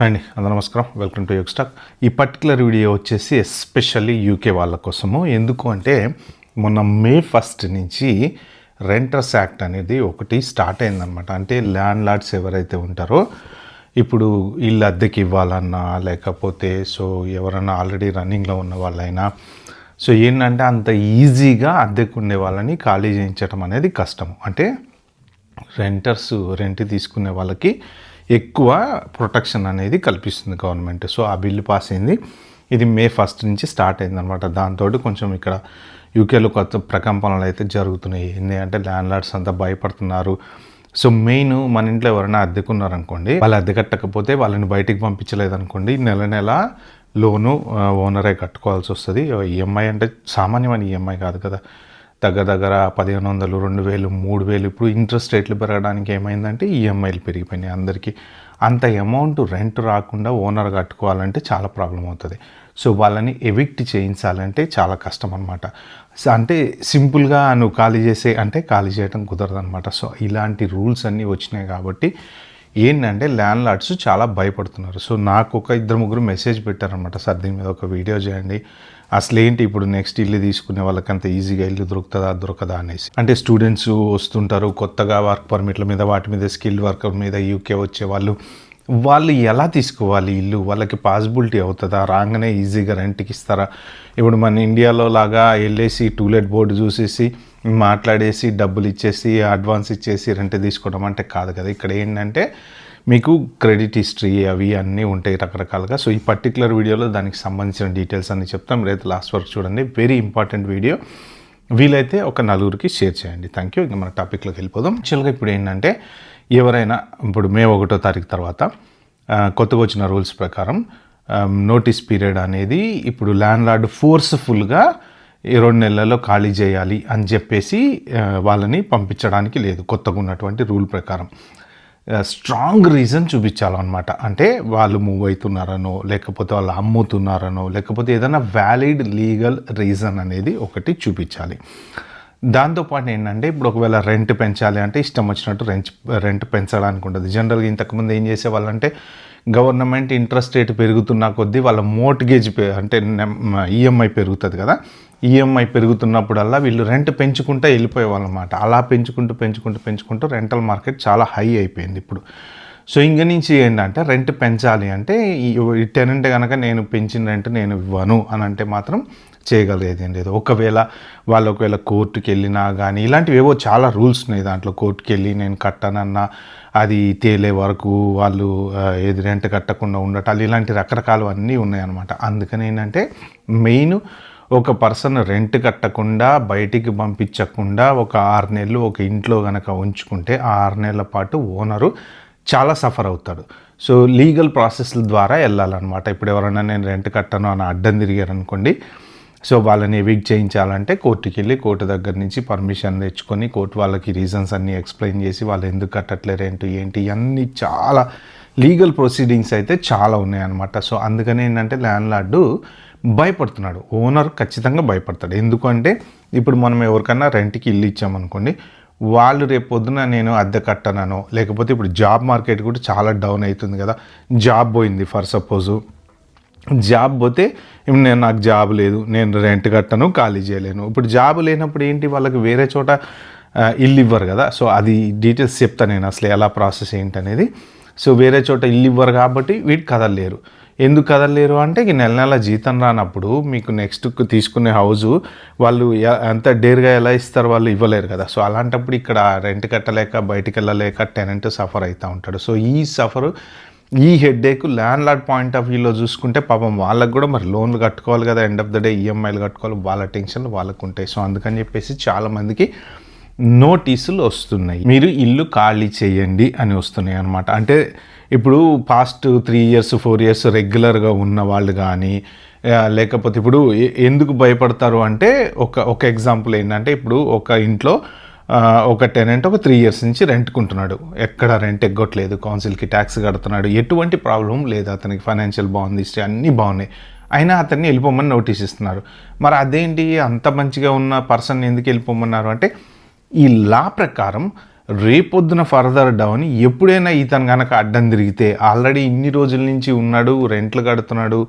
అండి అందరూ నమస్కారం, వెల్కమ్ టు యోగ్ స్టాక్. ఈ పర్టికులర్ వీడియో వచ్చేసి ఎస్పెషల్లీ యూకే వాళ్ళ కోసము. ఎందుకు అంటే మొన్న మే 1 నుంచి రెంటర్స్ యాక్ట్ అనేది ఒకటి స్టార్ట్ అయిందనమాట. అంటే ల్యాండ్ లార్డ్స్ ఎవరైతే ఉంటారో ఇప్పుడు ఇల్లు అద్దెకి ఇవ్వాలన్నా లేకపోతే ఎవరైనా ఆల్రెడీ రన్నింగ్లో ఉన్న వాళ్ళైనా ఏంటంటే అంత ఈజీగా అద్దెకు ఉండే వాళ్ళని ఖాళీ చేయించడం అనేది కష్టం. అంటే రెంట్ తీసుకునే వాళ్ళకి ఎక్కువ ప్రొటెక్షన్ అనేది కల్పిస్తుంది గవర్నమెంట్. ఆ బిల్లు పాస్ అయింది. ఇది మే 1 నుంచి స్టార్ట్ అయిందనమాట. దాంతో కొంచెం ఇక్కడ యూకేలో కొత్త ప్రకంపనలు అయితే జరుగుతున్నాయి. ఎందుకంటే ల్యాండ్ లార్డ్స్ అంతా భయపడుతున్నారు. మెయిన్ మన ఇంట్లో ఎవరైనా అద్దెకున్నారనుకోండి, వాళ్ళు అద్దె కట్టకపోతే వాళ్ళని బయటికి పంపించలేదనుకోండి, నెల లోను ఓనరే కట్టుకోవాల్సి వస్తుంది. ఈఎంఐ అంటే సామాన్యమైన ఈఎంఐ కాదు కదా, దగ్గర 1500, 2000, 3000. ఇప్పుడు ఇంట్రెస్ట్ రేట్లు పెరగడానికి ఏమైందంటే ఈఎంఐలు పెరిగిపోయినాయి అందరికీ. అంత అమౌంట్ రెంట్ రాకుండా ఓనర్ కట్టుకోవాలంటే చాలా ప్రాబ్లం అవుతుంది. వాళ్ళని ఎవిక్ట్ చేయించాలంటే చాలా కష్టం అనమాట. అంటే సింపుల్గా నువ్వు ఖాళీ చేయడం కుదరదు అనమాట. ఇలాంటి రూల్స్ అన్నీ వచ్చినాయి కాబట్టి ఏంటంటే ల్యాండ్ లార్డ్స్ చాలా భయపడుతున్నారు. నాకు ఒక 2-3 మెసేజ్ పెట్టారనమాట, సార్ దీని మీద ఒక వీడియో చేయండి, అసలు ఏంటి ఇప్పుడు నెక్స్ట్ ఇల్లు తీసుకునే వాళ్ళకి అంత ఈజీగా ఇల్లు దొరకదా అనేసి. అంటే స్టూడెంట్స్ వస్తుంటారు కొత్తగా, వర్క్ పర్మిట్ల మీద వాటి మీద, స్కిల్ వర్కర్ మీద యూకే వచ్చే వాళ్ళు ఎలా తీసుకోవాలి ఇల్లు? వాళ్ళకి పాసిబిలిటీ అవుతుందా? రాగానే ఈజీగా రెంట్కి ఇస్తారా? ఇప్పుడు మన ఇండియాలో లాగా వెళ్ళేసి టూలెట్ బోర్డు చూసేసి మాట్లాడేసి డబ్బులు ఇచ్చేసి అడ్వాన్స్ ఇచ్చేసి రెంట్ తీసుకోవడం అంటే కాదు కదా. ఇక్కడ ఏంటంటే మీకు క్రెడిట్ హిస్టరీ అవి అన్నీ ఉంటాయి రకరకాలుగా. ఈ పర్టికులర్ వీడియోలో దానికి సంబంధించిన డీటెయిల్స్ అన్నీ చెప్తాం. రేపు లాస్ట్ వరకు చూడండి, వెరీ ఇంపార్టెంట్ వీడియో. వీలైతే ఒక 4 షేర్ చేయండి. Thank you. ఇంకా మన టాపిక్లోకి వెళ్ళిపోదాం. యాక్చువల్గా ఇప్పుడు ఏంటంటే ఎవరైనా ఇప్పుడు మే 1వ తారీఖు తర్వాత కొత్తగా వచ్చిన రూల్స్ ప్రకారం నోటీస్ పీరియడ్ అనేది ఇప్పుడు ల్యాండ్ లార్డ్ ఫోర్స్ఫుల్గా 2 నెలల్లో ఖాళీ చేయాలి అని చెప్పేసి వాళ్ళని పంపించడానికి లేదు. కొత్తగా ఉన్నటువంటి రూల్ ప్రకారం స్ట్రాంగ్ రీజన్ చూపించాలన్నమాట. అంటే వాళ్ళు మూవ్ అవుతున్నారనో, లేకపోతే వాళ్ళు అమ్ముతున్నారనో, లేకపోతే ఏదైనా వ్యాలిడ్ లీగల్ రీజన్ అనేది ఒకటి చూపించాలి. దాంతోపాటు ఏంటంటే ఇప్పుడు ఒకవేళ రెంట్ పెంచాలి అంటే ఇష్టం వచ్చినట్టు రెంట్ పెంచడానికి ఉంటుంది. జనరల్గా ఇంతకుముందు ఏం చేసేవాళ్ళంటే గవర్నమెంట్ ఇంట్రెస్ట్ రేట్ పెరుగుతున్న కొద్దీ వాళ్ళ మోర్ట్గేజ్ అంటే ఈఎంఐ పెరుగుతుంది కదా, ఈఎంఐ పెరుగుతున్నప్పుడల్లా వీళ్ళు రెంట్ పెంచుకుంటూ వెళ్ళిపోయేవాళ్ళు అన్నమాట. అలా పెంచుకుంటూ రెంటల్ మార్కెట్ చాలా హై అయిపోయింది ఇప్పుడు. ఇంక నుంచి ఏంటంటే రెంట్ పెంచాలి అంటే ఈ టెనెంట్ కనుక నేను పెంచిన రెంట్ నేను ఇవ్వను అని అంటే మాత్రం చేయగలిగేది ఏం లేదు. ఒకవేళ కోర్టుకి వెళ్ళినా కానీ ఇలాంటివి ఏవో చాలా రూల్స్ ఉన్నాయి దాంట్లో. కోర్టుకి వెళ్ళి నేను కట్టనన్నా అది తేలే వరకు వాళ్ళు ఏది రెంట్ కట్టకుండా ఉండటాలు, ఇలాంటి రకరకాలు అన్నీ ఉన్నాయన్నమాట. అందుకని ఏంటంటే మెయిన్ ఒక పర్సన్ రెంట్ కట్టకుండా బయటికి పంపించకుండా ఒక 6 నెలలు ఒక ఇంట్లో కనుక ఉంచుకుంటే ఆ 6 నెలల పాటు ఓనరు చాలా సఫర్ అవుతాడు. లీగల్ ప్రాసెస్ల ద్వారా వెళ్ళాలన్నమాట. ఇప్పుడు ఎవరైనా నేను రెంట్ కట్టను అని అడ్డం తిరిగారు అనుకోండి, వాళ్ళని ఎవిక్ట్ చేయించాలంటే కోర్టుకి వెళ్ళి కోర్టు దగ్గర నుంచి పర్మిషన్ తెచ్చుకొని కోర్టు వాళ్ళకి రీజన్స్ అన్నీ ఎక్స్ప్లెయిన్ చేసి వాళ్ళు ఎందుకు కట్టట్లే రెంట్ ఏంటి ఇవన్నీ చాలా లీగల్ ప్రొసీడింగ్స్ అయితే చాలా ఉన్నాయన్నమాట. అందుకని ఏంటంటే ల్యాండ్ లార్డు భయపడుతున్నాడు, ఓనర్ ఖచ్చితంగా భయపడతాడు. ఎందుకంటే ఇప్పుడు మనం ఎవరికన్నా రెంట్కి ఇల్లు ఇచ్చామనుకోండి, వాళ్ళు రేపు పొద్దున నేను అద్దె కట్టనో, లేకపోతే ఇప్పుడు జాబ్ మార్కెట్ కూడా చాలా డౌన్ అవుతుంది కదా, జాబ్ పోయింది ఫర్ సపోజు, జాబ్ పోతే నాకు జాబ్ లేదు, నేను రెంట్ కట్టను, ఖాళీ చేయలేను. ఇప్పుడు జాబ్ లేనప్పుడు ఏంటి, వాళ్ళకి వేరే చోట ఇల్లు ఇవ్వరు కదా. అది డీటెయిల్స్ చెప్తాను నేను అసలు ఎలా ప్రాసెస్ ఏంటనేది. వేరే చోట ఇల్లు ఇవ్వరు కాబట్టి వీటి కదలలేరు. ఎందుకు కదలలేరు అంటే నెల జీతం రానప్పుడు మీకు నెక్స్ట్ తీసుకునే హౌజు వాళ్ళు అంత డేర్గా ఎలా ఇస్తారు, వాళ్ళు ఇవ్వలేరు కదా. అలాంటప్పుడు ఇక్కడ రెంట్ కట్టలేక బయటికి వెళ్ళలేక టెనెంట్ సఫర్ అవుతూ ఉంటాడు. ఈ headache land lord point of వ్యూలో చూసుకుంటే పాపం వాళ్ళకు కూడా మరి లోన్లు కట్టుకోవాలి కదా, ఎండ్ ఆఫ్ ద డే ఈఎంఐలు కట్టుకోవాలి, వాళ్ళ టెన్షన్లు వాళ్ళకు ఉంటాయి. అందుకని చెప్పేసి చాలామందికి నోటీసులు వస్తున్నాయి, మీరు ఇల్లు ఖాళీ చేయండి అని వస్తున్నాయి అనమాట. అంటే ఇప్పుడు పాస్ట్ 3 years 4 years రెగ్యులర్గా ఉన్న వాళ్ళు కానీ, లేకపోతే ఇప్పుడు ఎందుకు భయపడతారు అంటే ఒక ఎగ్జాంపుల్ ఏంటంటే ఇప్పుడు ఒక ఇంట్లో ఒక టెనెంట్ ఒక 3 years నుంచి రెంట్కుంటున్నాడు, ఎక్కడ రెంట్ ఎగ్గొట్టలేదు, కౌన్సిల్కి ట్యాక్స్ కడుతున్నాడు, ఎటువంటి ప్రాబ్లం లేదు, అతనికి ఫైనాన్షియల్ బాగుంది, హిస్టరీ అన్నీ బాగున్నాయి, అయినా అతన్ని వెళ్ళిపోమని నోటీస్ ఇస్తున్నారు. మరి అదేంటి అంత మంచిగా ఉన్న పర్సన్ ఎందుకు వెళ్ళిపోమన్నారు అంటే ఈ లా ప్రకారం రేపొద్దున ఫర్దర్ డౌన్ ఎప్పుడైనా ఇతను కనుక అడ్డం తిరిగితే ఆల్రెడీ ఇన్ని రోజుల నుంచి ఉన్నాడు, రెంట్లు కడుతున్నాడు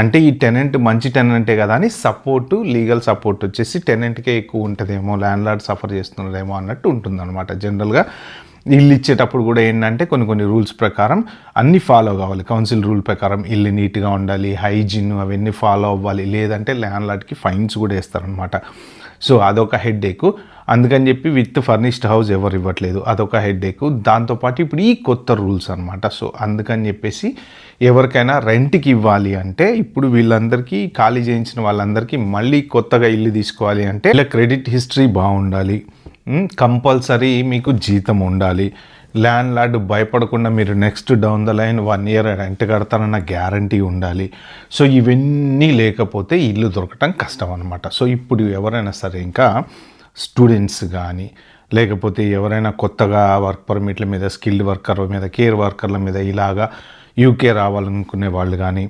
అంటే ఈ టెనెంట్ మంచి టెనెంటే కదా అని సపోర్టు, లీగల్ సపోర్ట్ వచ్చేసి టెనెంట్కే ఎక్కువ ఉంటుందేమో, ల్యాండ్ సఫర్ చేస్తున్నాడేమో అన్నట్టు ఉంటుందన్నమాట. జనరల్గా ఇల్లు ఇచ్చేటప్పుడు కూడా ఏంటంటే కొన్ని రూల్స్ ప్రకారం అన్నీ ఫాలో కావాలి. కౌన్సిల్ రూల్ ప్రకారం ఇల్లు నీట్గా ఉండాలి, హైజీన్ అవన్నీ ఫాలో అవ్వాలి, లేదంటే ల్యాండ్లార్డ్కి ఫైన్స్ కూడా వేస్తారనమాట. సో అదొక హెడ్ఏక్. అందుకని చెప్పి విత్ ఫర్నిష్డ్ హౌస్ ఎవరు ఇవ్వట్లేదు, అదొక హెడ్ఏక్. దాంతోపాటు ఇప్పుడు ఈ కొత్త రూల్స్ అనమాట. సో అందుకని చెప్పేసి ఎవరికైనా రెంట్కి ఇవ్వాలి అంటే ఇప్పుడు వీళ్ళందరికీ ఖాళీ చేయించిన వాళ్ళందరికీ మళ్ళీ కొత్తగా ఇల్లు తీసుకోవాలి అంటే ఇలా క్రెడిట్ హిస్టరీ బాగుండాలి, కంపల్సరీ మీకు జీతం ఉండాలి, ల్యాండ్ లార్డ్ భయపడకుండా మీరు next down the line 1 year rent కడతారన్న గ్యారంటీ ఉండాలి. సో ఇవన్నీ లేకపోతే ఇల్లు దొరకటం కష్టం అనమాట. సో ఇప్పుడు ఎవరైనా సరే ఇంకా స్టూడెంట్స్ కానీ లేకపోతే ఎవరైనా కొత్తగా వర్క్ పర్మిట్ల మీద, స్కిల్డ్ వర్కర్ మీద, కేర్ వర్కర్ల మీద ఇలాగా యూకే రావాలనుకునే వాళ్ళు కానీ,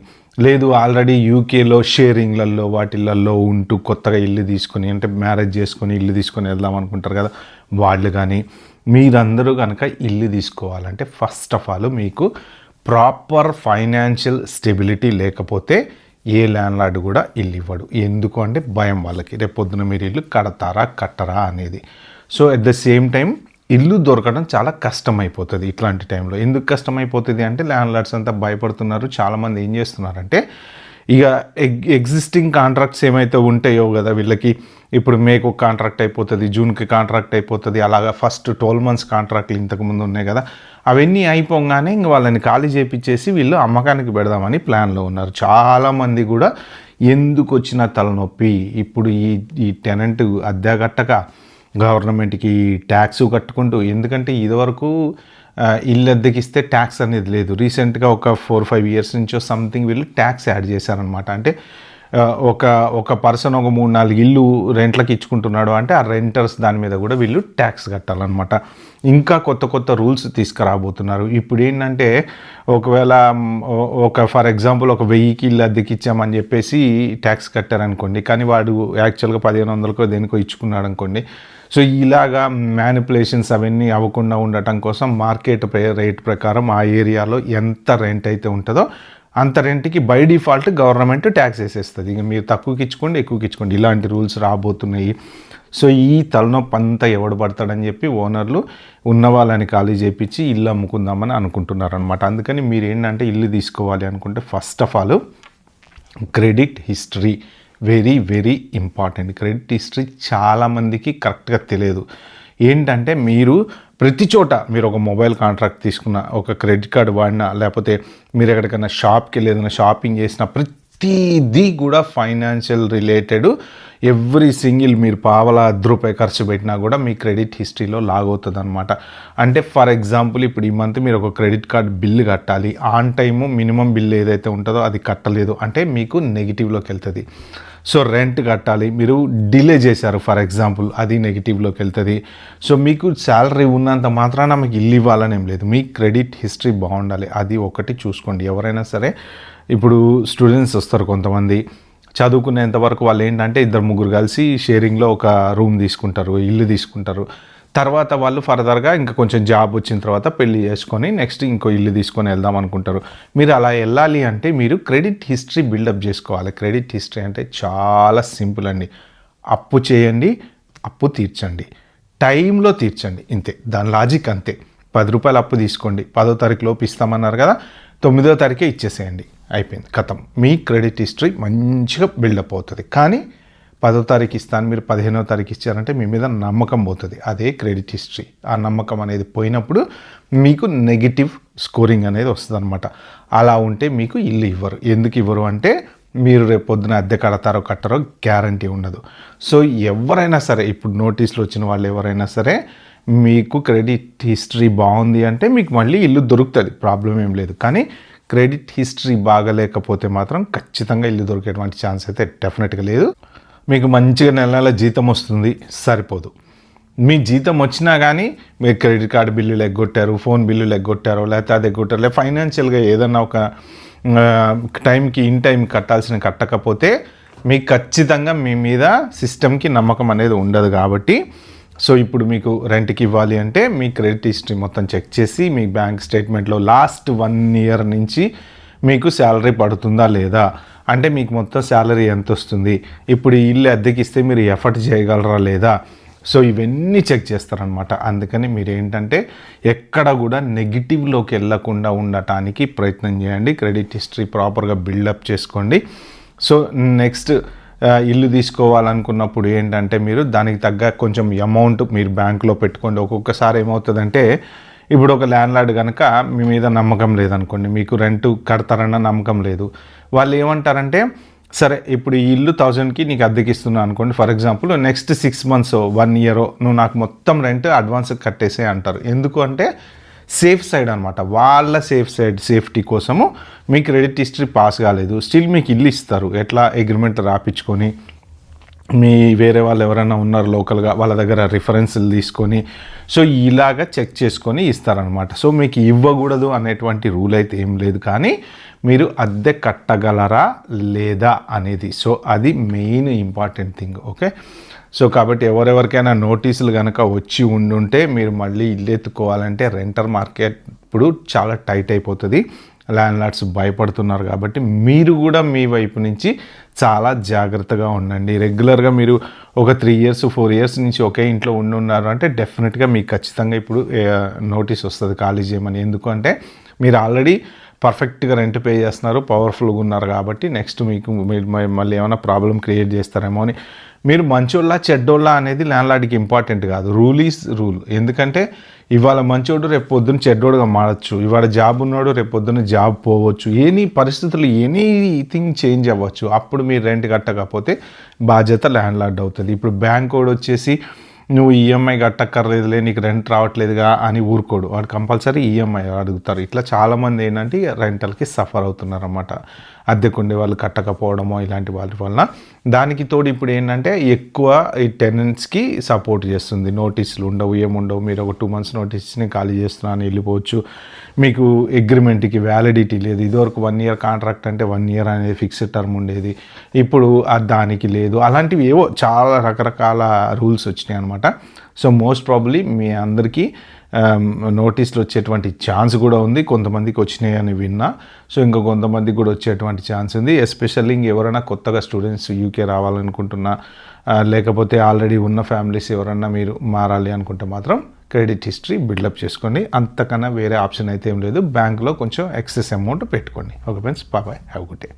లేదు ఆల్రెడీ యూకేలో షేరింగ్లలో వాటిలలో ఉంటూ కొత్తగా ఇల్లు తీసుకొని అంటే మ్యారేజ్ చేసుకొని ఇల్లు తీసుకొని వెళ్దాం అనుకుంటారు కదా వాళ్ళు కానీ, మీరందరూ కనుక ఇల్లు తీసుకోవాలంటే ఫస్ట్ ఆఫ్ ఆల్ మీకు ప్రాపర్ ఫైనాన్షియల్ స్టెబిలిటీ లేకపోతే ఏ ల్యాండ్లార్డ్ కూడా ఇల్లు ఇవ్వడు. ఎందుకు అంటే భయం వాళ్ళకి, రేపు పొద్దున మీరు ఇల్లు కడతారా కట్టరా అనేది. So at the same time ఇల్లు దొరకడం చాలా కష్టమైపోతుంది ఇట్లాంటి టైంలో. ఎందుకు కష్టమైపోతుంది అంటే ల్యాండ్లార్డ్స్ అంతా భయపడుతున్నారు. చాలామంది ఏం చేస్తున్నారంటే ఇక ఎగ్జిస్టింగ్ కాంట్రాక్ట్స్ ఏమైతే ఉంటాయో కదా వీళ్ళకి, ఇప్పుడు మేకు ఒక కాంట్రాక్ట్ అయిపోతుంది, జూన్కి కాంట్రాక్ట్ అయిపోతుంది, అలాగా ఫస్ట్ 12 months కాంట్రాక్ట్లు ఇంతకుముందు ఉన్నాయి కదా, అవన్నీ అయిపోగానే ఇంక వాళ్ళని ఖాళీ చేపించేసి వీళ్ళు అమ్మకానికి పెడదామని ప్లాన్లో ఉన్నారు. చాలామంది కూడా ఎందుకు వచ్చిన తలనొప్పి, ఇప్పుడు ఈ టెనెంట్ అద్దె కట్టక గవర్నమెంట్కి ట్యాక్స్ కట్టుకుంటూ, ఎందుకంటే ఇదివరకు ఇల్లు అద్దెకిస్తే ట్యాక్స్ అనేది లేదు. రీసెంట్గా ఒక 4-5 years నుంచో సంథింగ్ వీళ్ళు ట్యాక్స్ యాడ్ చేశారనమాట. అంటే ఒక పర్సన్ ఒక 3-4 ఇల్లు రెంట్లకు ఇచ్చుకుంటున్నాడు అంటే ఆ రెంటర్స్ దాని మీద కూడా వీళ్ళు ట్యాక్స్ కట్టాలన్నమాట. ఇంకా కొత్త రూల్స్ తీసుకురాబోతున్నారు. ఇప్పుడు ఏంటంటే ఒకవేళ ఫర్ ఎగ్జాంపుల్ 1000కి ఇల్లు అద్దెకి ఇచ్చామని చెప్పేసి ట్యాక్స్ కట్టారనుకోండి, కానీ వాడు యాక్చువల్గా 1500కో దేనికో ఇచ్చుకున్నాడు అనుకోండి. సో ఇలాగా మ్యానిపులేషన్స్ అవన్నీ అవ్వకుండా ఉండటం కోసం మార్కెట్ రేట్ ప్రకారం ఆ ఏరియాలో ఎంత రెంట్ అయితే ఉంటుందో అంత రెంట్కి బై డిఫాల్ట్ గవర్నమెంట్ ట్యాక్స్ వేసేస్తుంది. ఇక మీరు తక్కువకి ఇచ్చుకోండి, ఎక్కువకి ఇచ్చుకోండి, ఇలాంటి రూల్స్ రాబోతున్నాయి. సో ఈ తలనొప్పి అంతా ఎవడు పడతాడని చెప్పి ఓనర్లు ఉన్న వాళ్ళని ఖాళీ చేయించి ఇల్లు అమ్ముకుందామని అనుకుంటున్నారు అనమాట. అందుకని మీరు ఏంటంటే ఇల్లు తీసుకోవాలి అనుకుంటే first of all credit history very important. Credit history చాలామందికి కరెక్ట్గా తెలియదు. ఏంటంటే మీరు ప్రతి చోట మీరు ఒక మొబైల్ కాంట్రాక్ట్ తీసుకున్న, ఒక క్రెడిట్ కార్డు వాడినా, లేకపోతే మీరు ఎక్కడికైనా షాప్కి వెళ్ళి ఏదైనా షాపింగ్ చేసినా ప్రతిదీ కూడా ఫైనాన్షియల్ రిలేటెడ్ ఎవ్రీ సింగిల్ మీరు పావలా ₹10 ఖర్చు పెట్టినా కూడా మీ క్రెడిట్ హిస్టరీలో లాగవుతుంది అనమాట. అంటే ఫర్ ఎగ్జాంపుల్ ఇప్పుడు ఈ మంత్ మీరు ఒక క్రెడిట్ కార్డ్ బిల్లు కట్టాలి, ఆన్ టైము మినిమం బిల్ ఏదైతే ఉంటుందో అది కట్టలేదు అంటే మీకు నెగిటివ్లోకి వెళ్తుంది. సో రెంట్ కట్టాలి, మీరు డిలే చేశారు ఫర్ ఎగ్జాంపుల్, అది నెగిటివ్లోకి వెళ్తుంది. సో మీకు శాలరీ ఉన్నంత మాత్రాన మీకు ఇల్లు ఇవ్వాలని ఏం లేదు, మీ క్రెడిట్ హిస్టరీ బాగుండాలి, అది ఒకటి చూసుకోండి. ఎవరైనా సరే ఇప్పుడు స్టూడెంట్స్ వస్తారు కొంతమంది, చదువుకునేంత వరకు వాళ్ళు ఏంటంటే 2-3 కలిసి షేరింగ్లో ఒక రూమ్ తీసుకుంటారు, ఇల్లు తీసుకుంటారు. తర్వాత వాళ్ళు ఫర్దర్గా ఇంకా కొంచెం జాబ్ వచ్చిన తర్వాత పెళ్లి చేసుకొని నెక్స్ట్ ఇంకో ఇల్లు తీసుకొని వెళ్దాం అనుకుంటారు. మీరు అలా వెళ్ళాలి అంటే మీరు క్రెడిట్ హిస్టరీ బిల్డప్ చేసుకోవాలి. క్రెడిట్ హిస్టరీ అంటే చాలా సింపుల్ అండి. అప్పు చేయండి, అప్పు తీర్చండి, టైంలో తీర్చండి, ఇంతే. దాని లాజిక్ అంతే. ₹10 అప్పు తీసుకోండి, 10వ తారీఖు లోపు ఇస్తామన్నారు కదా, 9వ తారీఖే ఇచ్చేసేయండి, అయిపోయింది, ఖతం. మీ క్రెడిట్ హిస్టరీ మంచిగా బిల్డప్ అవుతుంది. కానీ 10వ తారీఖు ఇస్తాను, మీరు 15వ తారీఖు ఇచ్చారంటే మీ మీద నమ్మకం పోతుంది. అదే క్రెడిట్ హిస్టరీ. ఆ నమ్మకం అనేది పోయినప్పుడు మీకు నెగిటివ్ స్కోరింగ్ అనేది వస్తుంది అనమాట. అలా ఉంటే మీకు ఇల్లు ఇవ్వరు. ఎందుకు ఇవ్వరు అంటే మీరు రేపు పొద్దున అద్దె కడతారో కట్టరో గ్యారంటీ ఉండదు. సో ఎవరైనా సరే, ఇప్పుడు నోటీసులు వచ్చిన వాళ్ళు ఎవరైనా సరే, మీకు క్రెడిట్ హిస్టరీ బాగుంది అంటే మీకు మళ్ళీ ఇల్లు దొరుకుతుంది, ప్రాబ్లం ఏం లేదు. కానీ క్రెడిట్ హిస్టరీ బాగలేకపోతే మాత్రం ఖచ్చితంగా ఇల్లు దొరికేటువంటి ఛాన్స్ అయితే డెఫినెట్గా లేదు. మీకు మంచిగా నెల జీతం వస్తుంది, సరిపోదు. మీ జీతం వచ్చినా కానీ మీరు క్రెడిట్ కార్డు బిల్లులు ఎగ్గొట్టారు, ఫోన్ బిల్లులు ఎగ్గొట్టారో, లేకపోతే అది ఎగ్గొట్టారు, లేదా ఫైనాన్షియల్గా ఏదన్నా ఒక టైంకి ఇన్ టైం కట్టకపోతే మీకు ఖచ్చితంగా మీ మీద సిస్టమ్కి నమ్మకం అనేది ఉండదు. కాబట్టి సో ఇప్పుడు మీకు రెంట్కి ఇవ్వాలి అంటే మీ క్రెడిట్ హిస్టరీ మొత్తం చెక్ చేసి మీ బ్యాంక్ స్టేట్మెంట్లో లాస్ట్ 1 ఇయర్ నుంచి మీకు శాలరీ పడుతుందా లేదా, అంటే మీకు మొత్తం శాలరీ ఎంత వస్తుంది, ఇప్పుడు ఈ ఇల్లు అద్దెకి ఇస్తే మీరు ఎఫర్ట్ చేయగలరా లేదా, సో ఇవన్నీ చెక్ చేస్తారనమాట. అందుకని మీరు ఏంటంటే ఎక్కడ కూడా నెగిటివ్లోకి వెళ్ళకుండా ఉండటానికి ప్రయత్నం చేయండి. క్రెడిట్ హిస్టరీ ప్రాపర్గా బిల్డప్ చేసుకోండి. సో నెక్స్ట్ ఇల్లు తీసుకోవాలనుకున్నప్పుడు ఏంటంటే మీరు దానికి తగ్గ కొంచెం అమౌంట్ మీరు బ్యాంకులో పెట్టుకోండి. ఒక్కొక్కసారి ఏమవుతుందంటే ఇప్పుడు ఒక ల్యాండ్లార్డ్ కనుక మీ మీద నమ్మకం లేదనుకోండి, మీకు రెంట్ కడతారన్న నమ్మకం లేదు, వాళ్ళు ఏమంటారంటే సరే ఇప్పుడు ఈ ఇల్లు 1000కి నీకు అద్దెకి ఇస్తున్నా అనుకోండి, for example next 6 months 1 year నువ్వు నాకు మొత్తం రెంట్ అడ్వాన్స్ కట్టేసే అంటారు. ఎందుకు అంటే సేఫ్ సైడ్ అనమాట, వాళ్ళ సేఫ్టీ కోసము మీ క్రెడిట్ హిస్టరీ పాస్ కాలేదు, స్టిల్ మీకు ఇల్లు ఇస్తారు. ఎట్లా అగ్రిమెంట్ రాపించుకొని మీ వేరే వాళ్ళు ఎవరైనా ఉన్నారు లోకల్గా వాళ్ళ దగ్గర రిఫరెన్స్లు తీసుకొని సో ఇలాగా చెక్ చేసుకొని ఇస్తారనమాట. సో మీకు ఇవ్వకూడదు అనేటువంటి రూల్ అయితే ఏం లేదు, కానీ మీరు అద్దె కట్టగలరా లేదా అనేది, సో అది main important thing. Okay, so కాబట్టి ఎవరెవరికైనా నోటీసులు కనుక వచ్చి ఉండుంటే మీరు మళ్ళీ ఇల్లు ఎత్తుకోవాలంటే రెంటల్ మార్కెట్ ఇప్పుడు చాలా టైట్ అయిపోతుంది. ల్యాండ్లార్డ్స్ భయపడుతున్నారు కాబట్టి మీరు కూడా మీ వైపు నుంచి చాలా జాగ్రత్తగా ఉండండి. రెగ్యులర్గా మీరు ఒక 3 years 4 years నుంచి ఒకే ఇంట్లో ఉన్నారు అంటే డెఫినెట్గా మీకు ఖచ్చితంగా ఇప్పుడు నోటీస్ వస్తుంది ఖాళీ చేయమని. ఎందుకంటే మీరు ఆల్రెడీ పర్ఫెక్ట్గా రెంట్ పే చేస్తున్నారు, పవర్ఫుల్గా ఉన్నారు కాబట్టి నెక్స్ట్ మీకు మళ్ళీ ఏమైనా ప్రాబ్లం క్రియేట్ చేస్తారేమో అని. మీరు మంచోళ్ళ చెడ్డోళ్ళ అనేది ల్యాండ్లార్డ్కి ఇంపార్టెంట్ కాదు, రూల్ ఈజ్ రూల్. ఎందుకంటే ఇవాళ మంచోడు రేపు పొద్దున్న చెడ్డోడుగా మారచ్చు, ఇవాళ జాబ్ ఉన్నాడు రేపు పొద్దున్న జాబ్ పోవచ్చు, పరిస్థితులు ఎనీథింగ్ చేంజ్ అవ్వచ్చు. అప్పుడు మీరు రెంట్ కట్టకపోతే బాధ్యత ల్యాండ్లార్డ్ అవుతుంది. ఇప్పుడు బ్యాంక్ వాడు వచ్చేసి నువ్వు ఈఎంఐ కట్టక్కర్లేదులే నీకు రెంట్ రావట్లేదుగా అని ఊరుకోడు, వాడు కంపల్సరీ ఈఎంఐ అడుగుతారు. ఇట్లా చాలామంది ఏంటంటే రెంటల్కి సఫర్ అవుతున్నారు అన్నమాట, అద్దెకుండే వాళ్ళు కట్టకపోవడమో ఇలాంటి వాటి వలన. దానికి తోడు ఇప్పుడు ఏంటంటే ఎక్కువ ఈ టెనెంట్స్కి సపోర్ట్ చేస్తుంది, నోటీసులు ఉండవు ఏముండవు, మీరు ఒక 2 months నోటీస్ని ఖాళీ చేస్తున్నాను వెళ్ళిపోవచ్చు, మీకు అగ్రిమెంట్కి వ్యాలిడిటీ లేదు. ఇదివరకు 1 year కాంట్రాక్ట్ అంటే 1 year అనేది ఫిక్స్డ్ టర్మ్ ఉండేది, ఇప్పుడు దానికి లేదు. అలాంటివి ఏవో చాలా రకరకాల రూల్స్ వచ్చినాయి అనమాట. సో మోస్ట్ ప్రాబబ్లీ మీ అందరికీ నోటీసులు వచ్చేటువంటి ఛాన్స్ కూడా ఉంది. కొంతమందికి వచ్చినాయి అని విన్నా, సో ఇంకా కొంతమందికి కూడా వచ్చేటువంటి ఛాన్స్ ఉంది. ఎస్పెషల్లీ ఎవరైనా కొత్తగా స్టూడెంట్స్ యూకే రావాలనుకుంటున్నా, లేకపోతే ఆల్రెడీ ఉన్న ఫ్యామిలీస్ ఎవరన్నా మీరు మారాలి అనుకుంటే మాత్రం క్రెడిట్ హిస్టరీ బిల్డప్ చేసుకోండి. అంతకన్నా వేరే ఆప్షన్ అయితే ఏం లేదు. బ్యాంక్లో కొంచెం ఎక్సెస్ అమౌంట్ పెట్టుకోండి. Okay friends, bye, have good day.